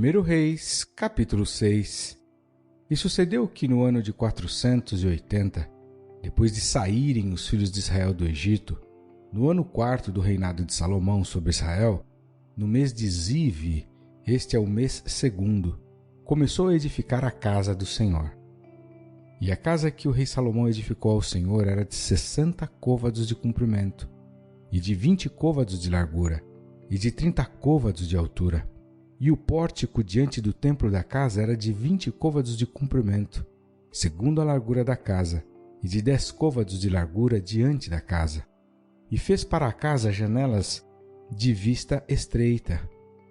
1 Reis, capítulo 6. E sucedeu que no ano de 480, depois de saírem os filhos de Israel do Egito, no ano 4º do reinado de Salomão sobre Israel, no mês de Zive, este é o mês 2º, começou a edificar a casa do Senhor. E a casa que o rei Salomão edificou ao Senhor era de 60 côvados de comprimento, e de 20 côvados de largura, e de 30 côvados de altura. E o pórtico diante do templo da casa era de 20 côvados de comprimento, segundo a largura da casa, e de 10 côvados de largura diante da casa. E fez para a casa janelas de vista estreita,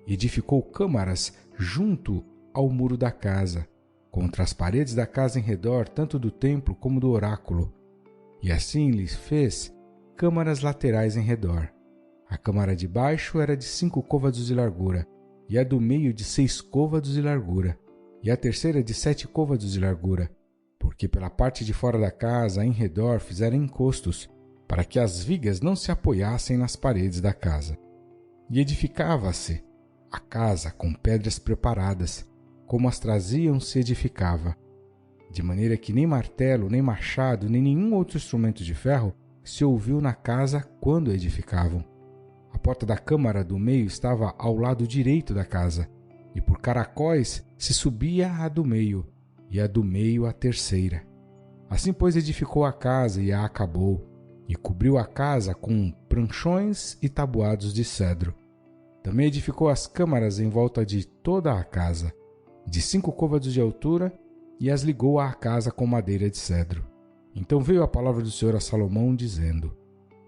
e edificou câmaras junto ao muro da casa, contra as paredes da casa em redor, tanto do templo como do oráculo. E assim lhes fez câmaras laterais em redor. A câmara de baixo era de 5 côvados de largura, e a do meio de 6 côvados de largura, e a terceira de 7 côvados de largura, porque pela parte de fora da casa, em redor, fizeram encostos, para que as vigas não se apoiassem nas paredes da casa. E edificava-se a casa com pedras preparadas, como as traziam se edificava, de maneira que nem martelo, nem machado, nem nenhum outro instrumento de ferro se ouviu na casa quando edificavam. A porta da câmara do meio estava ao lado direito da casa, e por caracóis se subia a do meio, e a do meio a terceira. Assim, pois, edificou a casa e a acabou, e cobriu a casa com pranchões e tabuados de cedro. Também edificou as câmaras em volta de toda a casa, de 5 côvados de altura, e as ligou à casa com madeira de cedro. Então veio a palavra do Senhor a Salomão, dizendo: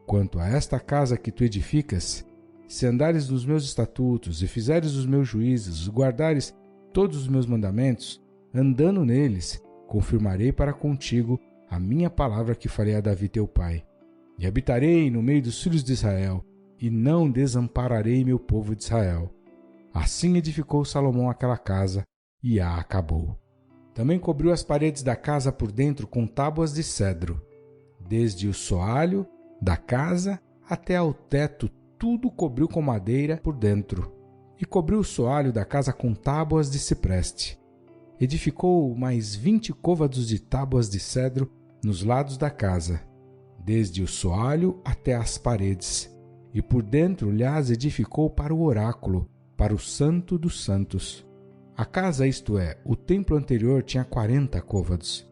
Quanto a esta casa que tu edificas, se andares nos meus estatutos e fizeres os meus juízos, guardares todos os meus mandamentos, andando neles, confirmarei para contigo a minha palavra que falei a Davi teu pai. E habitarei no meio dos filhos de Israel, e não desampararei meu povo de Israel. Assim edificou Salomão aquela casa, e a acabou. Também cobriu as paredes da casa por dentro com tábuas de cedro, desde o soalho da casa até ao teto, tudo cobriu com madeira por dentro, e cobriu o soalho da casa com tábuas de cipreste. Edificou mais 20 côvados de tábuas de cedro nos lados da casa, desde o soalho até as paredes, e por dentro lhas edificou para o oráculo, para o Santo dos Santos. A casa, isto é, o templo anterior, tinha 40 côvados.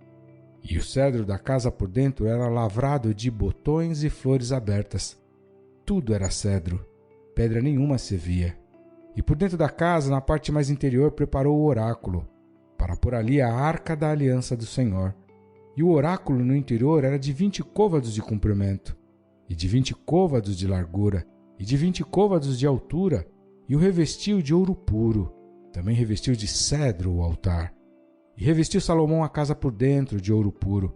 E o cedro da casa por dentro era lavrado de botões e flores abertas. Tudo era cedro, pedra nenhuma se via. E por dentro da casa, na parte mais interior, preparou o oráculo, para pôr ali a arca da aliança do Senhor. E o oráculo no interior era de 20 côvados de comprimento, e de 20 côvados de largura, e de 20 côvados de altura, e o revestiu de ouro puro. Também revestiu de cedro o altar. E revestiu Salomão a casa por dentro de ouro puro,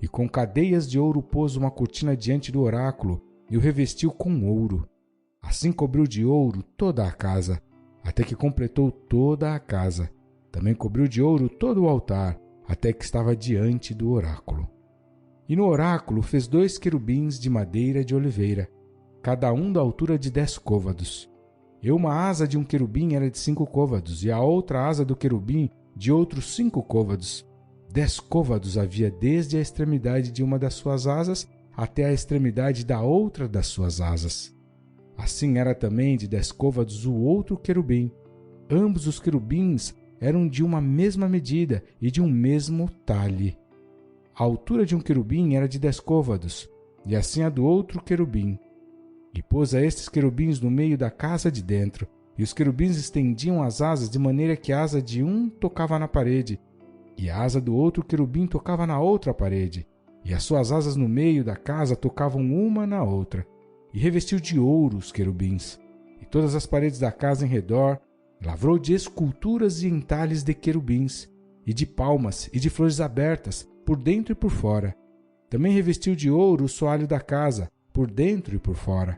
e com cadeias de ouro pôs uma cortina diante do oráculo, e o revestiu com ouro. Assim cobriu de ouro toda a casa, até que completou toda a casa. Também cobriu de ouro todo o altar, até que estava diante do oráculo. E no oráculo fez 2 querubins de madeira de oliveira, cada um da altura de 10 côvados. E uma asa de um querubim era de 5 côvados, e a outra asa do querubim de outros 5 côvados. 10 côvados havia desde a extremidade de uma das suas asas até a extremidade da outra das suas asas. Assim era também de 10 côvados o outro querubim. Ambos os querubins eram de uma mesma medida e de um mesmo talhe. A altura de um querubim era de 10 côvados, e assim a do outro querubim. E pôs a estes querubins no meio da casa de dentro, e os querubins estendiam as asas de maneira que a asa de um tocava na parede, e a asa do outro querubim tocava na outra parede, e as suas asas no meio da casa tocavam uma na outra. E revestiu de ouro os querubins, e todas as paredes da casa em redor, lavrou de esculturas e entalhes de querubins, e de palmas e de flores abertas, por dentro e por fora. Também revestiu de ouro o soalho da casa, por dentro e por fora.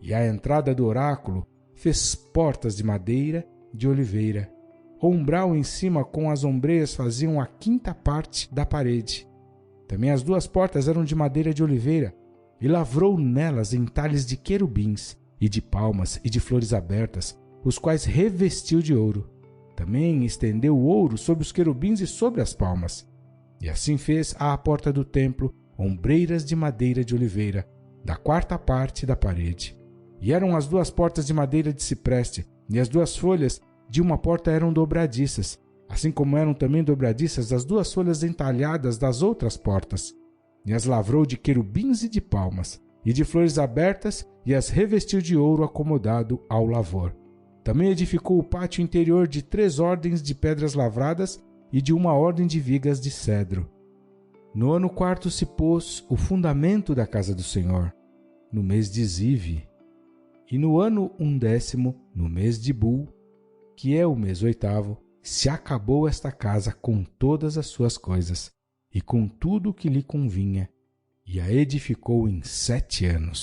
E à entrada do oráculo fez portas de madeira de oliveira. O umbral em cima com as ombreiras faziam a 5ª parte da parede. Também as 2 portas eram de madeira de oliveira, e lavrou nelas entalhes de querubins, e de palmas e de flores abertas, os quais revestiu de ouro. Também estendeu o ouro sobre os querubins e sobre as palmas. E assim fez à porta do templo ombreiras de madeira de oliveira, da 4ª parte da parede. E eram as 2 portas de madeira de cipreste, e as 2 folhas de uma porta eram dobradiças, assim como eram também dobradiças as 2 folhas entalhadas das outras portas. E as lavrou de querubins e de palmas, e de flores abertas, e as revestiu de ouro acomodado ao lavor. Também edificou o pátio interior de 3 ordens de pedras lavradas e de 1 ordem de vigas de cedro. No ano 4º se pôs o fundamento da casa do Senhor, no mês de Zive. E no ano 11º, no mês de Bul, que é o mês 8º, se acabou esta casa com todas as suas coisas, e com tudo o que lhe convinha, e a edificou em 7 anos.